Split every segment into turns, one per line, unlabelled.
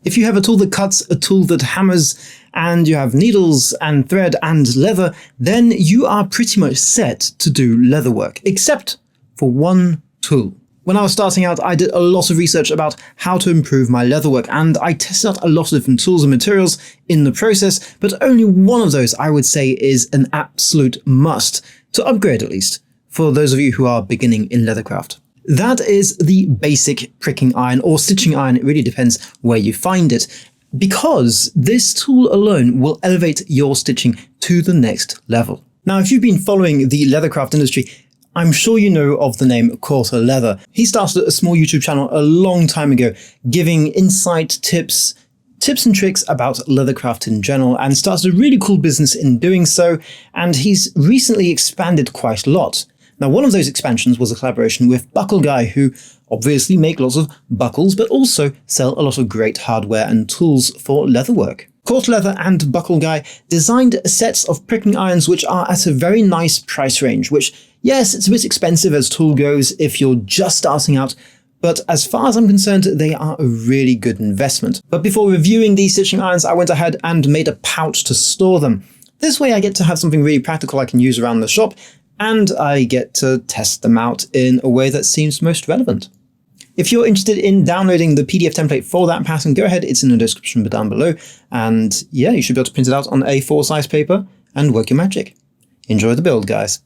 If you have a tool that cuts, a tool that hammers, and you have needles and thread and leather, then you are pretty much set to do leatherwork, except for one tool. When I was starting out, I did a lot of research about how to improve my leatherwork, and I tested out a lot of different tools and materials in the process, but only one of those I would say is an absolute must, to upgrade at least, for those of you who are beginning in leathercraft. That is the basic pricking iron, or stitching iron, it really depends where you find it, because this tool alone will elevate your stitching to the next level. Now, if you've been following the leathercraft industry, I'm sure you know of the name Corter Leather. He started a small YouTube channel a long time ago, giving insight, tips and tricks about leathercraft in general, and started a really cool business in doing so, and he's recently expanded quite a lot. Now, one of those expansions was a collaboration with BuckleGuy, who obviously make lots of buckles, but also sell a lot of great hardware and tools for leatherwork. Corter Leather and BuckleGuy designed sets of pricking irons which are at a very nice price range, which, yes, it's a bit expensive as tool goes if you're just starting out, but as far as I'm concerned, they are a really good investment. But before reviewing these stitching irons, I went ahead and made a pouch to store them. This way I get to have something really practical I can use around the shop, and I get to test them out in a way that seems most relevant. If you're interested in downloading the PDF template for that pattern, go ahead, it's in the description down below, and yeah, you should be able to print it out on A4 size paper and work your magic. Enjoy the build, guys.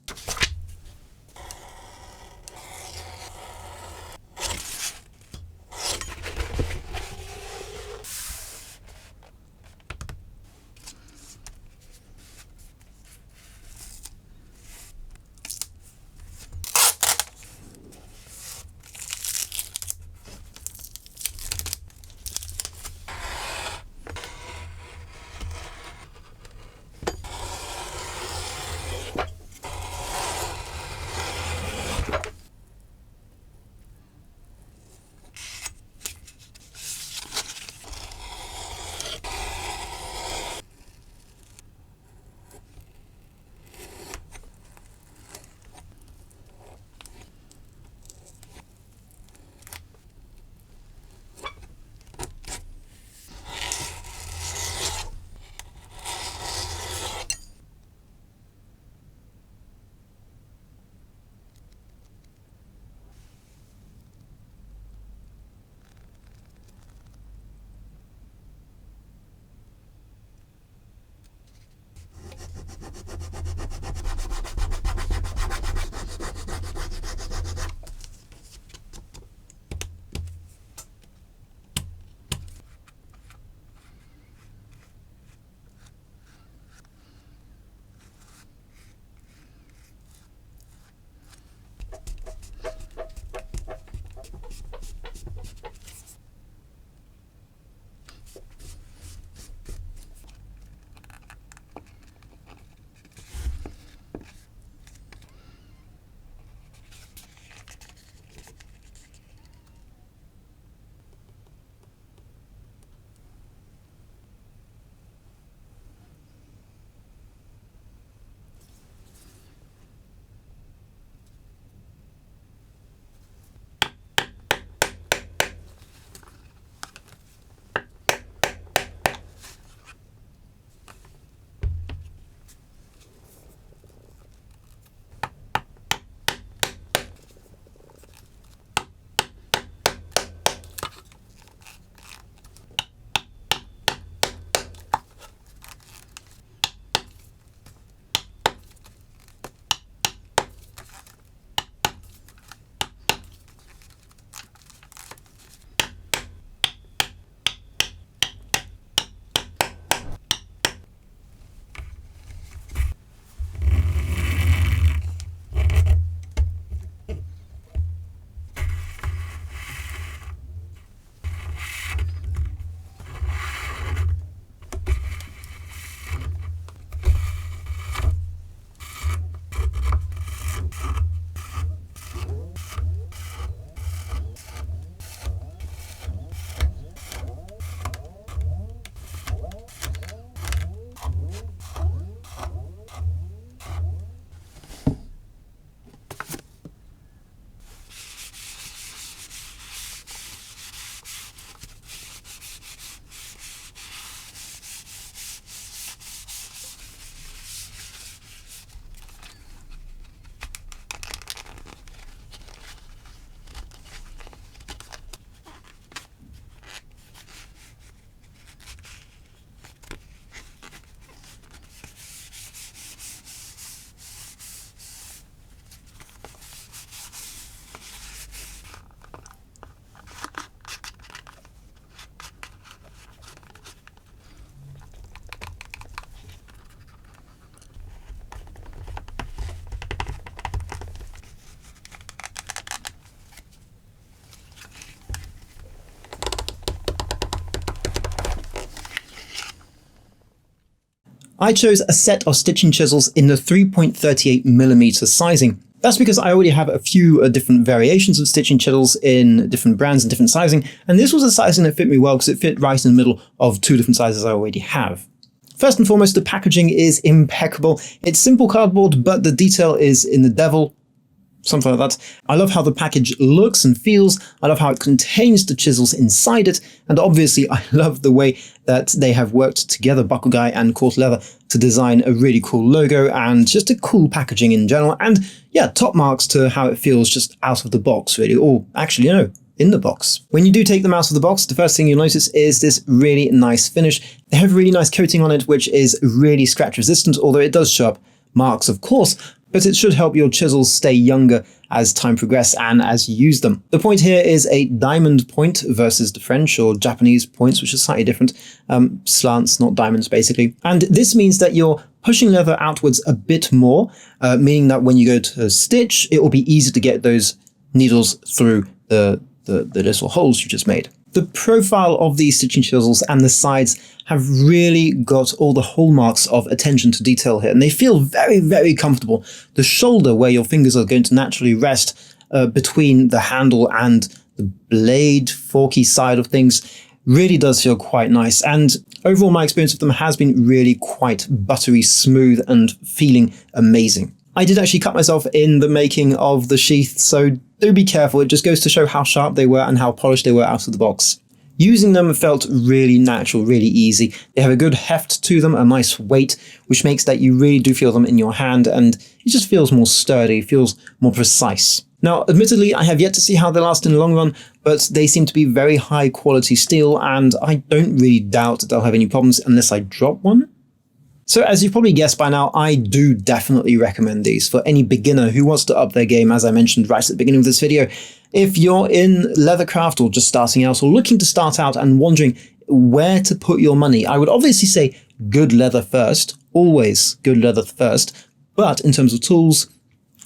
I chose a set of stitching chisels in the 3.38mm sizing. That's because I already have a few different variations of stitching chisels in different brands and different sizing, and this was a sizing that fit me well because it fit right in the middle of two different sizes I already have. First and foremost, the packaging is impeccable. It's simple cardboard, but the detail is in the devil. Something like that. I love how the package looks and feels. I love how it contains the chisels inside it. And obviously, I love the way that they have worked together, BuckleGuy and Corter Leather, to design a really cool logo and just a cool packaging in general. And yeah, top marks to how it feels just out of the box, really. Or actually, no, in the box. When you do take them out of the box, the first thing you'll notice is this really nice finish. They have a really nice coating on it, which is really scratch resistant, although it does show up marks, of course, but it should help your chisels stay younger as time progresses and as you use them. The point here is a diamond point versus the French or Japanese points, which is slightly different. Slants, not diamonds, basically. And this means that you're pushing leather outwards a bit more, meaning that when you go to stitch, it will be easy to get those needles through the little holes you just made. The profile of these stitching chisels and the sides have really got all the hallmarks of attention to detail here, and they feel very, very comfortable. The shoulder, where your fingers are going to naturally rest between the handle and the blade, forky side of things, really does feel quite nice. And overall, my experience of them has been really quite buttery smooth and feeling amazing. I did actually cut myself in the making of the sheath, so do be careful. It just goes to show how sharp they were and how polished they were out of the box. Using them felt really natural, really easy. They have a good heft to them, a nice weight, which makes that you really do feel them in your hand, and it just feels more sturdy, feels more precise. Now, admittedly, I have yet to see how they last in the long run, but they seem to be very high quality steel, and I don't really doubt that they'll have any problems unless I drop one. So as you've probably guessed by now, I do definitely recommend these for any beginner who wants to up their game, as I mentioned right at the beginning of this video. If you're in leathercraft or just starting out or looking to start out and wondering where to put your money, I would obviously say good leather first, always good leather first. But in terms of tools,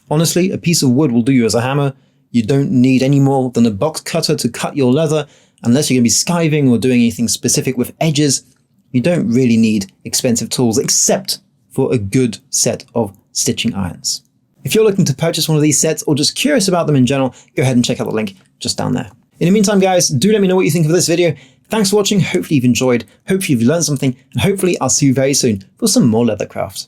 honestly, a piece of wood will do you as a hammer. You don't need any more than a box cutter to cut your leather, unless you're going to be skiving or doing anything specific with edges. You don't really need expensive tools except for a good set of stitching irons. If you're looking to purchase one of these sets or just curious about them in general, go ahead and check out the link just down there. In the meantime, guys, do let me know what you think of this video. Thanks for watching. Hopefully you've enjoyed, hopefully you've learned something, and hopefully I'll see you very soon for some more leathercraft.